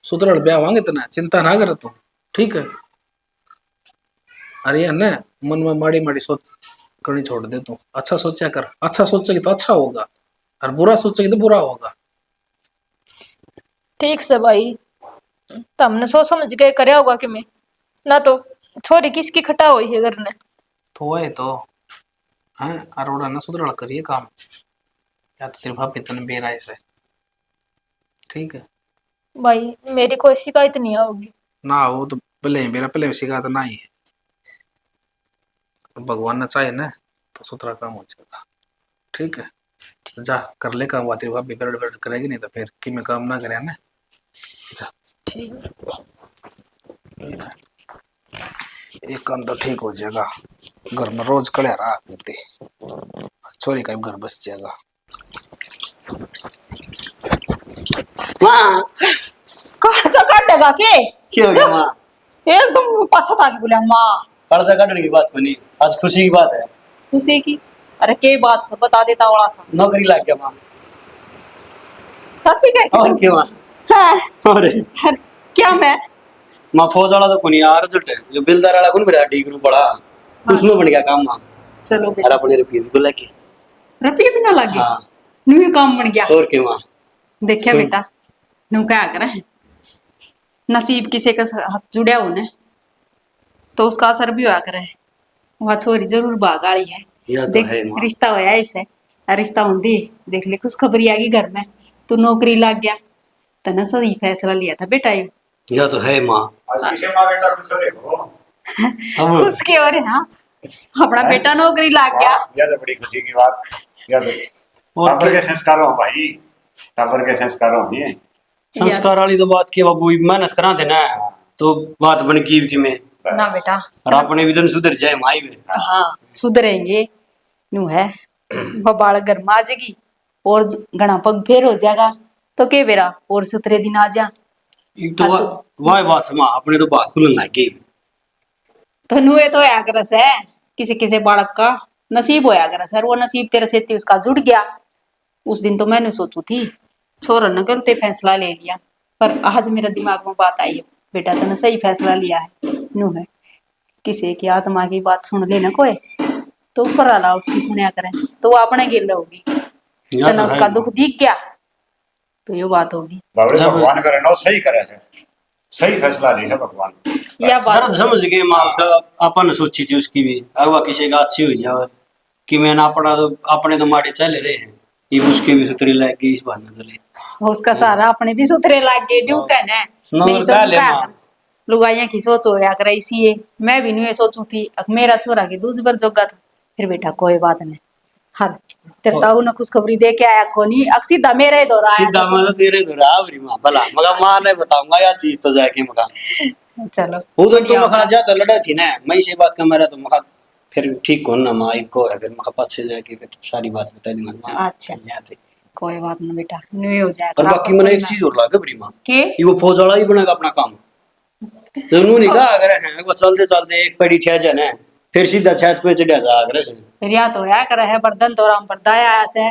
सुधरल ब्याह वांगे तना चिंता ना कर तू, ठीक है। अरे न मन में माड़ी माड़ी सोच करनी छोड़ दे तू, अच्छा सोचा कर। अच्छा सोचेगी तो अच्छा होगा, और बुरा सोचेगी तो बुरा होगा। ठीक से भाई, तुमने सोच समझ के करया होगा कि मैं ना तो छोरी किसकी खटा हुई है घर ने तो है तो हैं। अरोड़ा ना सुधरल करिए काम, या तो तेरे भाभी तने बेराय से, ठीक है। भाई मेरी कोई शिकायत नहीं होगी ना वो तो पहले मेरा पहले शिकायत ना ही है, भगवान ने चाहे ना तो सुथरा काम हो जाएगा, ठीक है। जा कर ले काम, तेरी भाभी बेरड़ बेरड़ करेगी नहीं तो फिर कि मैं काम ना करे ना। जा ठीक एक काम तो ठीक हो जाएगा, घर में रोज कड़े रहा करते, छोरी का भी घर बस जाएगा। कौन सा काटेगा के? क्या हो गया माँ? एकदम पाछा था कि बोले माँ कर्जा काटने की बात को नहीं, आज खुशी की बात है। खुशी की? अरे के बात से बता देता बड़ा सा। नौकरी लग गया माँ। सच्ची कह और क्या माँ? हाँ। अरे अरे, क्या मैं माँ फौज वाला तो कोनी यार, रिजल्ट है जो बिलदार वाला कौन मेरा डी ग्रुप पढ़ा, उसमें बन गया काम माँ। चलो और बेटा अपने रुपये भी बोला कि रुपये भी ना लगे। हाँ। न्यू काम बन गया। और क्या माँ? देखिए सुन। बेटा न्यू क्या करे, नसीब किसी के साथ जुड़या हो ने तो उसका असर भी होया करे। वह छोरी जरूर बागाड़ी है। यह तो देख है माँ। रिश्ता होया इसे, रिश्ता होंदी देख ले खुश खबरी आ गई घर में, तू नौकरी लग गया, तने सही फैसला लिया था बेटा ये। यह तो है माँ। आज किसे माँ बेटा खुश हो? अब खुश की और हाँ अपना हैं? बेटा नौकरी लग गया। वाह, यह तो बड़ी खुशी की बात। यह तो और टाबर क्या? के संस्कार हो भाई, टाबर के संस्कार हो ये। संस्कार वाली तो बात की, बाबू मेहनत करा थे ना तो बात बन की में। ना बेटा और अपने भी दिन सुधर जाए माई में। हाँ सुधरेंगे नू है, बबाल घर में आ जाएगी और घना पग फेर हो जाएगा तो के बेरा और सुथरे दिन आ जा। एक तो वाह बात से माँ, अपने तो बात खुलन लग गई। तो नुए तो या करस है, किसी किसी बालक का नसीब होया करस है, वो नसीब तेरे से उसका जुड़ गया। उस दिन तो मैंने सोचू थी छोरा ने गलत फैसला ले लिया, पर आज मेरे दिमाग में बात आई है बेटा तने सही फैसला लिया है। नू है किसी की आत्मा की बात सुन लेना कोई तो ऊपर वाला उसकी सुनया करे तो वो अपने गिल होगी। यह तना तो है उसका माँ। दुख दिख गया तो ये बात होगी। बाबरे जब- भगवान करे ना सही करे है, सही फैसला ली है भगवान। यह बात दर्द समझ गए माँ उसका, अपन सोची थी उसकी भी अगवा किसी का अच्छी हो जाए कि मैं अपना तो अपने तो माटे चल रहे हैं, ये उसके भी सुतरी लग गई इस बात में तो ले। उसका सारा अपने भी सुथरे लाग गए ड्यू कहने नहीं तो क्या ले क्या माँ? लुगाइया की सोच होया कर इसी है। मैं भी नहीं सोचू थी अब मेरा छोरा की दूसरी बार जोगा था। फिर बेटा कोई बात नहीं, हाँ तेरे ताऊ ने खुशखबरी दे के आया कोनी सीधा मेरे ही दौरा आया सीधा मैं तो तेरे दोरा आवरी माँ भला मगा माँ ने बताऊंगा या चीज तो जाके मगा चलो उधर तो बढ़िया मखा होगा। जा तो लड़ा थी ना मैं से बात कर मेरा तो मखा फिर ठीक हो ना माँ एक को है फिर मखा पास से जाके फिर सारी बात बता दी माँ। अच्छा। जाते कोई बात नहीं बेटा नहीं हो जाएगा। और बाकी मैंने एक चीज और लागे बड़ी माँ, के ये वो फौज वाला ही बनेगा अपना काम। तो उन्होंने कहा अगर है एक बार चलते चलते एक पड़ी ठह जाना फिर सीधा छत पे चढ़ा जा अगर से फिर या तो या कर है बर्दन तो राम पर दाया आया से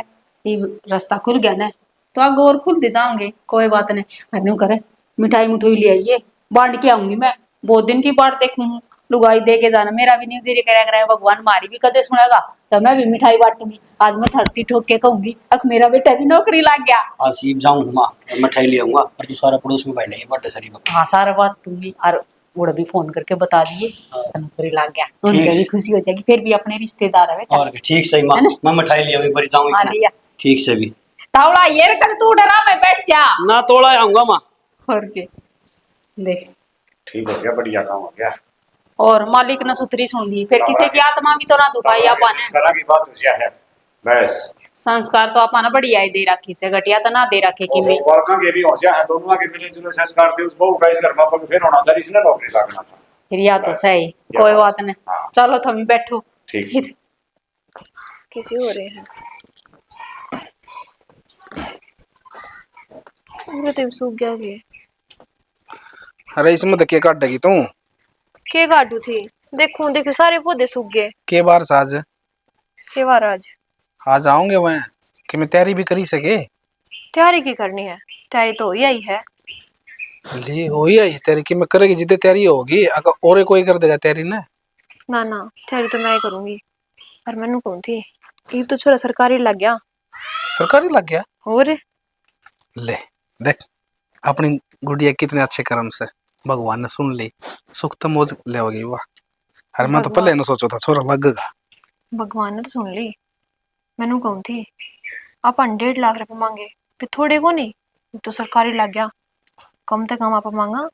ये रास्ता खुल गया ना तो आगे और खुलते जाओगे कोई बात नहीं। हनु करे मिठाई मुठाई ले आइए बांट के आऊंगी मैं, बहुत दिन की बात देखूं लुगाई दे के जाना मेरा भी न्यूज़ करा करे भगवान मारी भी कदे सुनेगा तो मैं भी मिठाई बांटूंगी। आज मैं थर्टी ठोक के कहूंगी अख मेरा बेटा भी नौकरी लग गया। आसिफ जाऊँ माँ मिठाई ले आऊंगा और तू सारा पड़ोस में बैठे बर्थडे सारी बात। हाँ सारा बात दूंगी और वो भी फोन करके बता दिए नौकरी लग गया तो उनकी भी खुशी हो जाएगी फिर भी अपने रिश्तेदार है बेटा। और ठीक सही माँ, मैं मिठाई ले आऊंगी बड़ी जाऊँ हाँ लिया ठीक से भी तावड़ा ये कर तू डरा मैं बैठ जा ना तोड़ा आऊंगा माँ। और के देख ठीक हो गया, बढ़िया काम हो गया। और मालिक ने सुथरी सुन ली फिर किसी की आत्मा भी तो ना दुखाई अपन संस्कारा की बात हो जाए है बस। संस्कार तो अपन बढ़िया ही दे रखी से घटिया तो ना दे रखे कि मैं वर्का के भी हो जाए दोनों के मिले जुले संस्कार थे उस बहु का इस घर में पग फिर होना था इसने नौकरी लगना था। फिर या तो सही या कोई बात बात नहीं। हाँ। चलो तुम बैठो ठीक। किसी हो रहे हैं पूरे दिन सूख गया ये अरे इसमें तो क्या काटेगी तू? के काटू थी देखूं देखो सारे पौधे सूख गए के बार साज के बार आज आऊंगे मैं कि मैं तैयारी भी करी सके। तैयारी की करनी है तैयारी तो ही आई है ले हो ही आई तैयारी की मैं करेगी जितने तैयारी होगी अगर और कोई कर देगा तैयारी ना ना तैयारी तो मैं ही करूंगी। पर मैनू कौन थी ये तो छोरा सरकारी लग गया। सरकारी लग गया और ले देख अपनी गुड़िया कितने अच्छे कर्म से भगवान ने सुन ली सुख तो मौज ले होगी वाह। अरे मैं तो पहले न सोचा था छोरा लगेगा। भगवान ने तो सुन ली मैनू कौन थी अपन 1.5 लाख रुपए मांगे फिर थोड़े को नहीं तो सरकारी लग गया कम से कम आप मांगा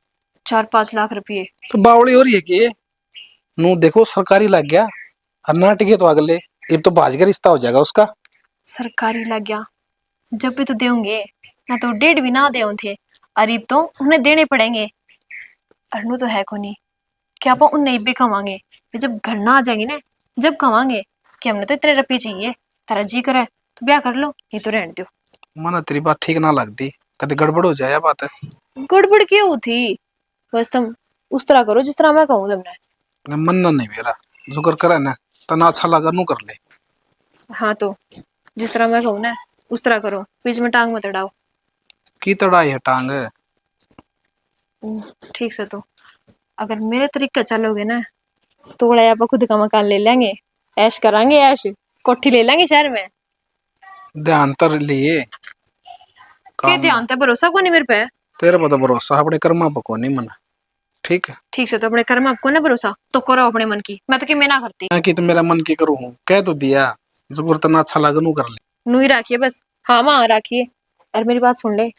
4-5 लाख रुपये। तो बावड़ी हो रही है कि नू देखो सरकारी लग गया और ना टिके तो अगले ये तो भाज का रिश्ता हो जाएगा उसका। सरकारी लग गया जब भी तो देंगे ना तो 1.5 भी ना दे थे अरीब तो उन्हें देने पड़ेंगे। अरनू तो है को नहीं क्या आप उन नहीं भी कमाएंगे फिर जब घर ना आ जाएंगे ना जब कमाएंगे कि हमने तो इतने रुपये चाहिए तेरा जी करे तो ब्याह कर लो ये तो रहने दो। मना तेरी बात ठीक ना लगती कभी गड़बड़ हो जाए बात है। गड़बड़ क्यों थी बस तुम उस तरह करो जिस तरह मैं कहूँ तुमने। मन नहीं मेरा जो कर करे ना तना अच्छा लगा नू कर ले। हाँ तो जिस तरह मैं कहूँ ना उस तरह करो, बीच में टांग मत अड़ाओ। की तड़ाई है टांग। ठीक से तो अगर मेरे तरीके चलोगे ना तो बड़ा आप खुद का मकान ले लेंगे, ऐश करांगे, ऐश कोठी ले लेंगे शहर में। ध्यान तर लिए के काम ध्यान ते भरोसा को नहीं मेरे पे। तेरे पर तो भरोसा अपने कर्मा पर को नहीं मना। ठीक है ठीक से तो अपने कर्म आपको ना भरोसा तो करो अपने मन की, मैं तो कि मैं ना करती। मैं कि तो मेरा मन की करूँ हूँ कह तो दिया जब तना अच्छा लगा नू कर ले। नू ही राखिए बस, हाँ माँ राखिए। और मेरी बात सुन ले,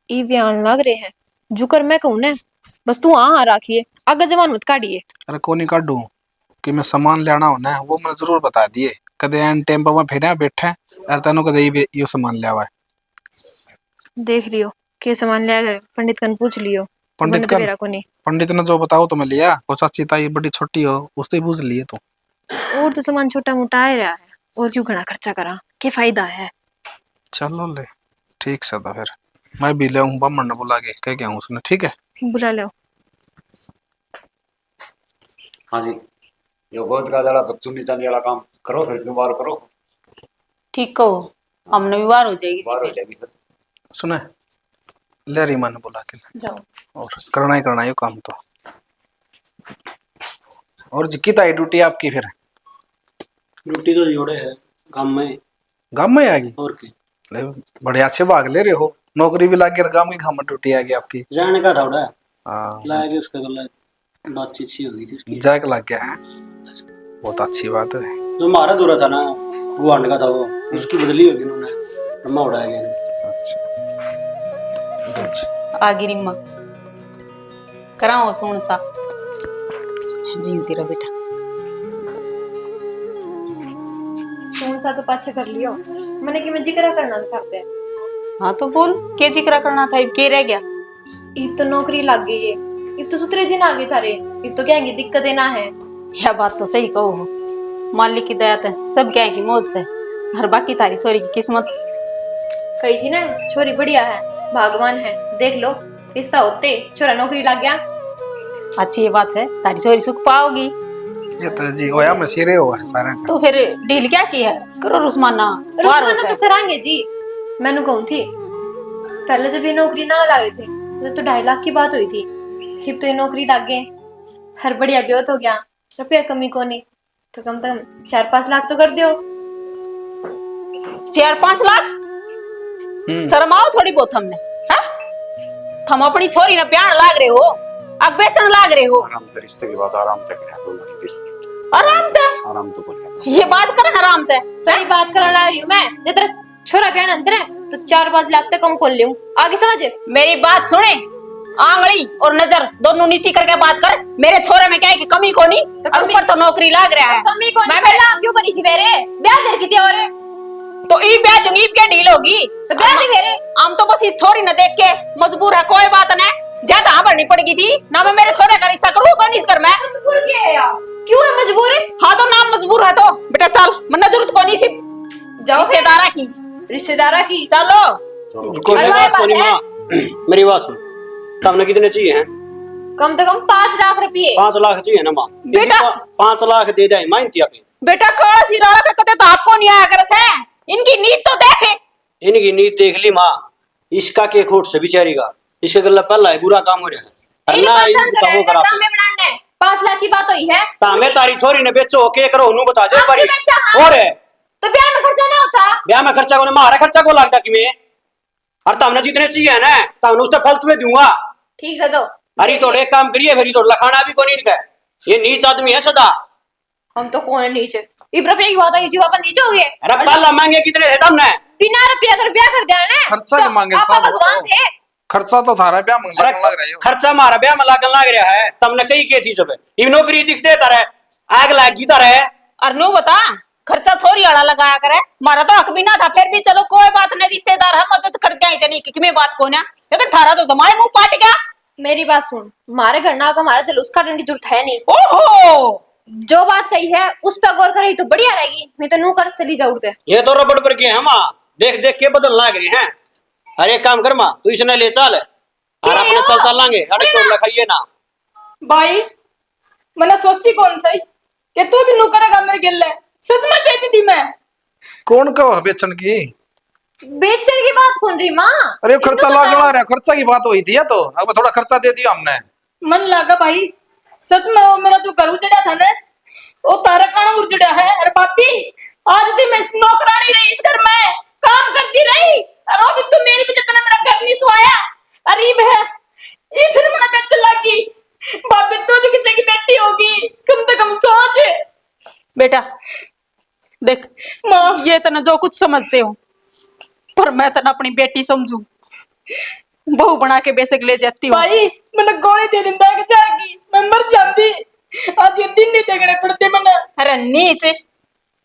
ई व्यान लग रहे हैं जुकर मैं कहूँ ना बस तू हाँ हाँ राखिए, आगे जमान मत काटिए। अरे को नहीं काटू कि मैं सामान लेना हो ना वो मैंने जरूर बता दिए। कदे एन टाइम पर मैं फिर बैठे अरे तेनों कदे यो सामान लिया हुआ है। देख लियो के सामान लिया कर, पंडित कन पूछ लियो। पंडित तो कन मेरा को नहीं। पंडित ने जो बताओ तो मैं लिया वो चाची ताई बड़ी छोटी हो उससे पूछ लिए तो। और तो सामान छोटा मोटा आ रहा है, और क्यों घना खर्चा करा, के फायदा है। चलो ले ठीक से तो फिर मैं भी ले आऊँ बामण ने बुला के कह के आऊँ उसने। ठीक है बुला लो। हाँ जी यो गोद का जरा चुन्नी चांदी वाला काम करो फिर दोबारा करो। ठीक कहो, हमने भी बार हो जाएगी बाहर हो जी जाएगी फिर। सुने ले रीमा ने बुला के जाओ। और करना ही काम तो। और जिक्की ताई ड्यूटी आपकी फिर ड्यूटी तो जोड़े है काम में। गांव में आ गई और की ले, बड़े अच्छे भाग ले रहे हो। नौकरी भी लग गई गांव में काम में ड्यूटी आ गई आपकी। जाने का था उड़ा हाँ लाया गया उसका गला बातचीत सी हो गई थी उसकी। जैक लग गया है बहुत अच्छी बात है। जो मारा दूरा था ना वो आने का था वो उसकी बदली होगी उन्होंने ब्रह्मा उड़ाया गया। आ गिरी माँ कराओ सोन सा जीवती रहो बेटा। सोन सा तो पाछे कर लियो, मैंने कि मैं जिक्र करना था पे। हाँ तो बोल के जिक्र करना था, के रह गया। इब तो नौकरी लग गई है, इब तो सुतरे दिन आगे थारे, इब तो कहेंगे दिक्कतें ना है। यह बात तो सही कहो हो, मालिक की दया से सब क्या की मौज से, और बाकी तारी छोरी की किस्मत। कही थी ना छोरी बढ़िया है, भगवान है, देख लो रिश्ता होते छोरा नौकरी लग गया। अच्छी ये बात है, तारी छोरी सुख पाओगी। ये तो जी होया मशीरे हुआ है सारे तो फिर डील क्या की है, करो रुस्माना वार हो रुकवाना तो करांगे जी। मैंने कहूँ थी पहले जब ये नौकरी ना लग रही थी तो 2.5 लाख की बात हुई थी, फिर तो ये नौकरी लग गए, हर बढ़िया ब्योत हो गया, रुपया कमी को नहीं तो कम से कम 4-5 लाख तो कर दियो। 4-5 लाख शर्माओ थोड़ी बहुत हमने है? हम अपनी छोरी ने प्यार लाग रहे हो, अब बेचन लाग रहे हो। आराम से रिश्ते की बात आराम से करें दोनों की। आराम से आराम तो बोलिए ये बात कर आराम से। सही बात करने लग रही हूँ मैं, जितना छोरा ब्याह अंतर है तो 4-5 लाख तक कम खोल लूं, आगे समझ। मेरी बात सुने, आंगली और नजर दोनों नीची करके बात कर। मेरे छोरे में क्या है कि कमी को नहीं, तो ऊपर तो नौकरी लाग रहा है। कमी को मैं पहला क्यों करी थी मेरे ब्याह दे की थी, और तो ई ब्याह दूंगी, क्या डील होगी? तो ब्याह दे मेरे हम तो बस इस छोरी ने देख के मजबूर है, कोई बात नहीं, ज्यादा हाँ भरनी पड़ेगी थी ना। मैं मेरे छोरे का रिश्ता करूँ कौन इस घर में? मजबूर क्या है यार, क्यों है मजबूर है? हाँ तो नाम मजबूर है तो बेटा चल, मन्ना जरूरत को नहीं सिर्फ जाओ रिश्तेदारा की। रिश्तेदारा की चलो कोई बात को नहीं माँ, मेरी बात सुन, तुमने कितने चाहिए हैं? कम से कम 5 लाख रुपये। 5 लाख चाहिए ना माँ? बेटा 5 लाख दे जाए मानती आप? बेटा कौन सी रौला का कते तो आपको नहीं आया कर से, इनकी नीत तो देखे। इनकी नीत देख ली माँ, इसका के खोट से बिचारी का, इसके गला पहला है बुरा काम हो रहा है। इन्हीं ना पसंद इनका करे वो करा दामे बनाने 5 लाख की बात हुई है। तामे तारी छोरी ने बेचो के करो नु बता दे आपके बड़ी बेचा, हाँ। और है तो ब्याह में खर्चा ना होता? ब्याह में खर्चा को मारा खर्चा को लगता कि मैं, और तुमने जितने चाहिए ना तुमने उससे फालतू दूंगा। ठीक से दो। अरे तो एक काम करिए फिर तो लखाना भी कोनी इनका, ये नीच आदमी है सदा। हम तो कौन है नीचे, इब रुपये की बात है, जीवा पर नीचे हो गए। अरे पहला मांगे कितने थे तुमने? बिना रुपया अगर ब्याह कर देना ना खर्चा तो के मांगे आप साहब, भगवान थे। खर्चा तो थारा ब्याह में अरे लग रहा है। खर्चा मारा ब्याह में लागन लग रहा है, तुमने कही के थी सब ये नौकरी दिखते तारे आग लागी तारे। और नु बता खर्चा छोरी वाला लगाया करे, मारा तो हक भी ना था, फिर भी चलो कोई बात नहीं, रिश्तेदार है मदद करते हैं इतनी कि मैं बात को ना, लेकिन थारा तो जमाए मुंह पाट गया। मेरी बात सुन, हमारे घर ना हमारा जलूस काटने की जरूरत है नहीं। ओहो जो बात कही है उस पर गौर करेगी तो बढ़िया रहेगी, नहीं तो नू कर चली जाओ उधर। ये तो रबड़ पर के हम देख देख के बदल लाग रही हैं। अरे काम कर माँ तू इसने ले चल और अपने चल चल लांगे, अरे तो लखाइए ना। भाई मैंने सोची कौन सही कि तू भी नू करेगा मेरे गिल्ले। सच में बेच दी मैं। कौन कहो बेचन की? बेचने की बात कौन रही माँ? अरे खर्चा लागला रहा, खर्चा की बात हुई थी या तो अब थोड़ा खर्चा दे दिया हमने। मन लगा भाई सच में वो मेरा जो घर उजड़ा था ना वो तारा कारण उजड़ा है। अरे पापी आज भी मैं इस नौकरानी रही इस घर में काम करती रही और अभी तुम मेरी वजह से मेरा घर नहीं सोया। अरे बह ये फिर मैंने बेच लगी। भाभी तू भी किसी की बेटी होगी कम से कम सोच। बेटा देख माँ ये तना जो कुछ समझते हो पर मैं तना अपनी बेटी समझू, बहू बना के बेशक ले जाती हूँ। भाई मैंने गोली दे दिंदा कि जागी मैं मर जाती। आज ये दिन नहीं देखने पड़ते मैंने। अरे नीच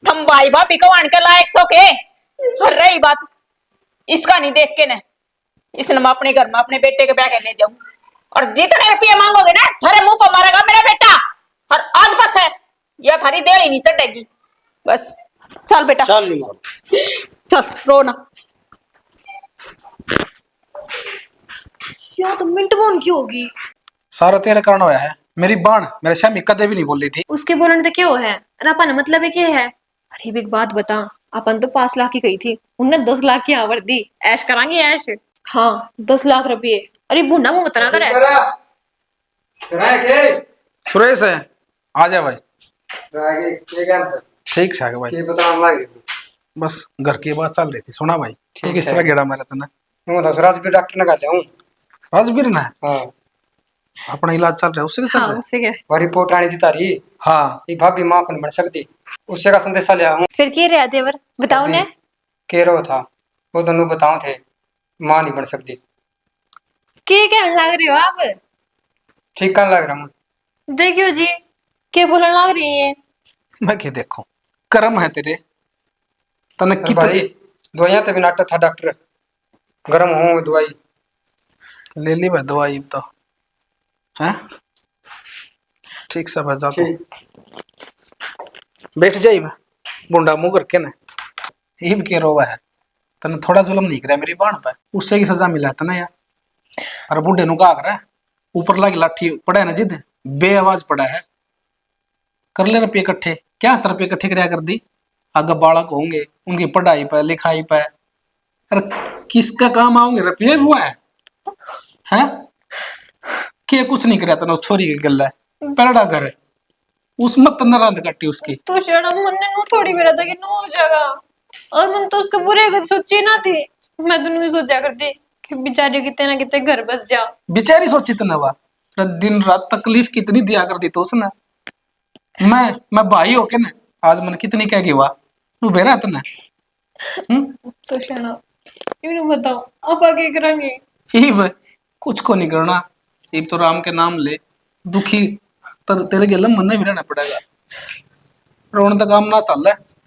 हम भाई भाभी को आने के लायक सो के। और रही बात इसका नहीं देख के न इसने मैं अपने घर में अपने बेटे के ब्याह के ले जाऊं और जितने रुपये मांगोगे ना थारे मुंह पर मारेगा मेरा बेटा। और आज बस है यह थारी देर ही नहीं चढ़ेगी। बस चल बेटा चल नहीं मार। चल रो ना। या तो मिंट मोन की होगी। सारा तेरे कारण होया है। मेरी बाण मेरे श्यामी कदे भी नहीं बोली थी। उसके बोलने तो क्या हो है? अरे अपन मतलब है क्या है? अरे एक बात बता, अपन तो 5 लाख की गई थी, उनने 10 लाख की आवर दी। ऐश करांगे ऐश। हाँ 10 लाख रुपये। अरे बुढ़ा मुंह बतना कर सुरेश है आ जा भाई। ठीक है भाई। ये बता हम लागे बस घर की बात चल रही थी सुना भाई। ठीक इस तरह गेड़ा मारा तने हूं दस रात भी डॉक्टर ने कहा जाऊं। राजवीर ना हां अपना इलाज चल रहा है उससे क्या चल हाँ रहा है? उससे क्या? वो रिपोर्ट आनी थी तारी हाँ ये भाभी मां को नहीं बन सकती उससे का संदेशा लिया हूं। फिर क्या रहा देवर बताओ ने? कह रहा था वो दोनों बताओ थे मां नहीं बन सकती। क्या कहने लग रही हो आप? ठीक कहाँ लग रहा हूँ? देखियो जी क्या बोलने लग रही है। मैं क्या देखूं कर्म है तेरे तने भाई कितनी दवाइयां तो भी नाटक था डॉक्टर गर्म हो दवाई ले ली भाई दवाई तो हैं ठीक से बजा तो बैठ जाई बुंडा मुंह करके ना इब के रोवा है तने थोड़ा जुल्म नहीं करा मेरी बाण पे उससे की सजा मिला तने यार। अरे बुढ़े नु का करे ऊपर लागी लाठी पड़ा है ना जिद बे आवाज पड़ा है कर ले रुपये इकट्ठे क्या रुपये इकट्ठे कराया कर दी आगे बालक होंगे उनकी पढ़ाई पे लिखाई पे। अरे किसका काम आओगे रुपये हुआ है हैं क्या कुछ नहीं कराया तने छोरी की गल है पलड़ा घर है उसमें तन्ना रांध काटी उसकी तो शेड़ा मन ने नो थोड़ी मेरा था कि नो हो जाएगा और मन तो उसका बुरे का सोची ना थी। मैं तो नहीं सोचा करती कि बेचारी कितने ना कितने घर बस जा। बेचारी सोची तने वा दिन रात तकलीफ कितनी दिया कर दी तो उसने। मैं भाई होके ना आज मैंने कितनी कह गई वाह तू बेरा तने तो शेड़ा इन्हें बताओ आप आगे करेंगे? ही भाई कुछ को नहीं करना इब तो राम के नाम ले दुखी तर तेरे गेलम मन भी रहना पड़ेगा रोने का काम ना चल रहा है।